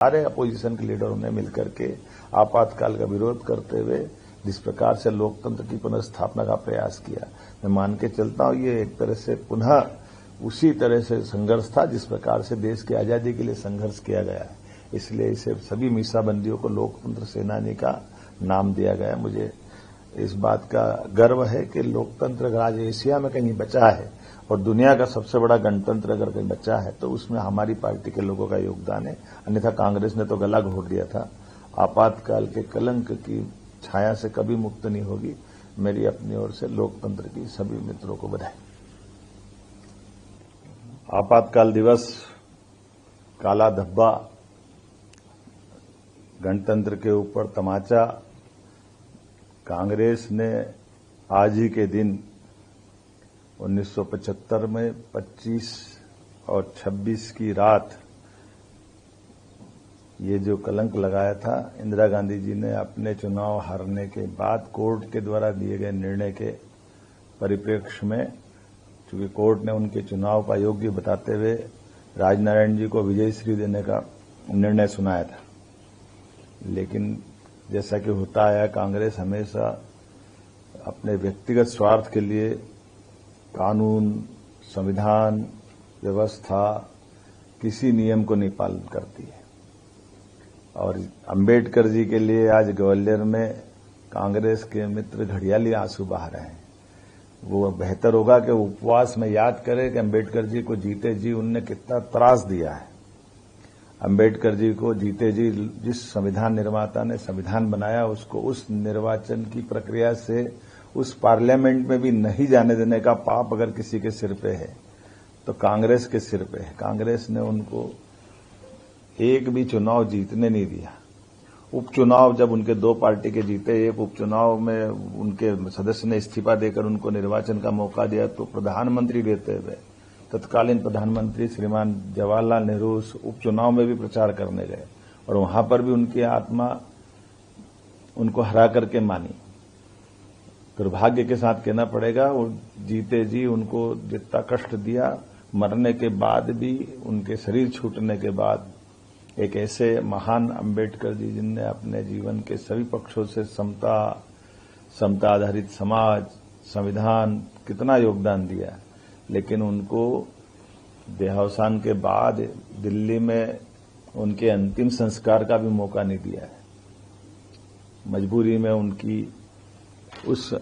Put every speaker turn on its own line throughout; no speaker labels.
सारे अपोजिशन के लीडरों ने मिलकर के आपातकाल का विरोध करते हुए जिस प्रकार से लोकतंत्र की पुनर्स्थापना का प्रयास किया, मैं मान के चलता हूं ये एक तरह से पुनः उसी तरह से संघर्ष था जिस प्रकार से देश की आजादी के लिए संघर्ष किया गया है। इसलिए इसे सभी मीसाबंदियों को लोकतंत्र सेनानी का नाम दिया गया। मुझे इस बात का गर्व है कि लोकतंत्र अगर आज एशिया में कहीं बचा है और दुनिया का सबसे बड़ा गणतंत्र अगर कहीं बचा है तो उसमें हमारी पार्टी के लोगों का योगदान है। अन्यथा कांग्रेस ने तो गला घोट दिया था। आपातकाल के कलंक की छाया से कभी मुक्त नहीं होगी। मेरी अपनी ओर से लोकतंत्र की सभी मित्रों को बधाई। आपातकाल दिवस, काला धब्बा, गणतंत्र के ऊपर तमाचा, कांग्रेस ने आज ही के दिन 1975 में 25 और 26 की रात ये जो कलंक लगाया था, इंदिरा गांधी जी ने अपने चुनाव हारने के बाद कोर्ट के द्वारा दिए गए निर्णय के परिप्रेक्ष्य में, चूंकि कोर्ट ने उनके चुनाव का योग्य बताते हुए राजनारायण जी को विजयश्री देने का निर्णय सुनाया था। लेकिन जैसा कि होता आया, कांग्रेस हमेशा अपने व्यक्तिगत स्वार्थ के लिए कानून, संविधान, व्यवस्था, किसी नियम को नहीं पालन करती है। और अंबेडकर जी के लिए आज ग्वालियर में कांग्रेस के मित्र घड़ियाली आंसू बहा रहे हैं। वो बेहतर होगा कि उपवास में याद करें कि अंबेडकर जी को जीते जी उनने कितना त्रास दिया है। अंबेडकर जी को जीते जी जिस संविधान निर्माता ने संविधान बनाया, उसको उस निर्वाचन की प्रक्रिया से उस पार्लियामेंट में भी नहीं जाने देने का पाप अगर किसी के सिर पे है तो कांग्रेस के सिर पे है। कांग्रेस ने उनको एक भी चुनाव जीतने नहीं दिया। उपचुनाव जब उनके दो पार्टी के जीते, एक उपचुनाव में उनके सदस्य ने इस्तीफा देकर उनको निर्वाचन का मौका दिया, तो प्रधानमंत्री रहते हुए तत्कालीन प्रधानमंत्री श्रीमान जवाहरलाल नेहरू उस उपचुनाव में भी प्रचार करने गए और वहां पर भी उनकी आत्मा उनको हरा करके मानी। दुर्भाग्य के साथ कहना पड़ेगा, वो जीते जी उनको जितना कष्ट दिया, मरने के बाद भी, उनके शरीर छूटने के बाद, एक ऐसे महान अंबेडकर जी जिनने अपने जीवन के सभी पक्षों से समता आधारित समाज, संविधान, कितना योगदान दिया, लेकिन उनको देहावसान के बाद दिल्ली में उनके अंतिम संस्कार का भी मौका नहीं दिया है। मजबूरी में उनकी उस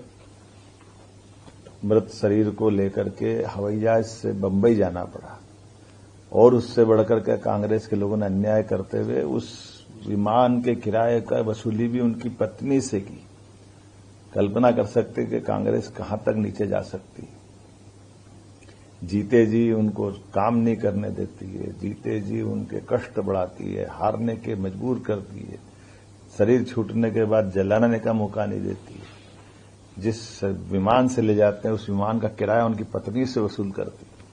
मृत शरीर को लेकर के हवाई जहाज से बंबई जाना पड़ा और उससे बढ़कर के कांग्रेस के लोगों ने अन्याय करते हुए उस विमान के किराए का वसूली भी उनकी पत्नी से की। कल्पना कर सकते कि कांग्रेस कहां तक नीचे जा सकती। जीते जी उनको काम नहीं करने देती है, जीते जी उनके कष्ट बढ़ाती है, हारने के मजबूर करती है, शरीर छूटने के बाद जलाने का मौका नहीं देती है। जिस विमान से ले जाते हैं उस विमान का किराया उनकी पत्नी से वसूल करती है।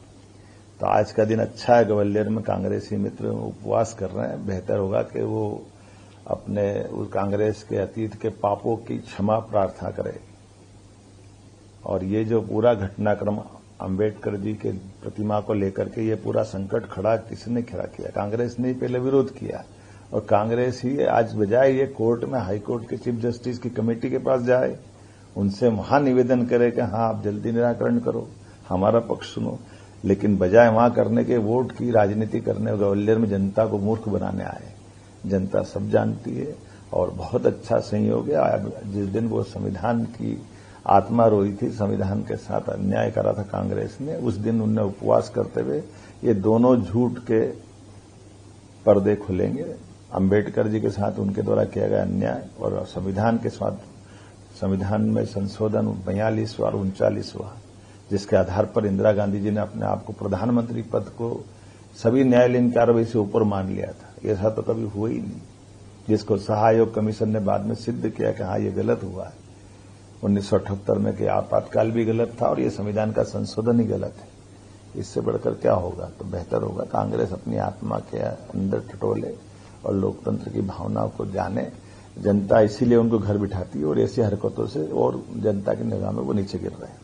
तो आज का दिन अच्छा है, ग्वालियर में कांग्रेसी मित्र उपवास कर रहे हैं। बेहतर होगा कि वो अपने उस कांग्रेस के अतीत के पापों की क्षमा प्रार्थना करें। और ये जो पूरा घटनाक्रम अंबेडकर जी के प्रतिमा को लेकर के ये पूरा संकट खड़ा किसने खड़ा किया? कांग्रेस ने पहले विरोध किया और कांग्रेस ही आज बजाय ये कोर्ट में, हाई कोर्ट के चीफ जस्टिस की कमेटी के पास जाए, उनसे वहां निवेदन करे कि हाँ आप जल्दी निराकरण करो, हमारा पक्ष सुनो, लेकिन बजाय वहां करने के वोट की राजनीति करने ग्वालियर में जनता को मूर्ख बनाने आए। जनता सब जानती है और बहुत अच्छा संयोग है। जिस दिन वो संविधान की आत्मा रोई थी, संविधान के साथ अन्याय करा था कांग्रेस ने, उस दिन उनने उपवास करते हुए ये दोनों झूठ के पर्दे खुलेंगे। अंबेडकर जी के साथ उनके द्वारा किया गया अन्याय और संविधान के साथ, संविधान में संशोधन 42वां और 39वां, जिसके आधार पर इंदिरा गांधी जी ने अपने आप को प्रधानमंत्री पद को सभी न्यायालयीन कार्रवाई से ऊपर मान लिया था। ऐसा तो कभी हुआ ही नहीं, जिसको सहायोग कमीशन ने बाद में सिद्ध किया कि हाँ ये गलत हुआ है 1978 में, कि आपातकाल भी गलत था और ये संविधान का संशोधन ही गलत है। इससे बढ़कर क्या होगा? तो बेहतर होगा कांग्रेस अपनी आत्मा के अंदर टटोले और लोकतंत्र की भावनाओं को जाने। जनता इसीलिए उनको घर बिठाती है और ऐसी हरकतों से और जनता की निगाह में वो नीचे गिर रहे हैं।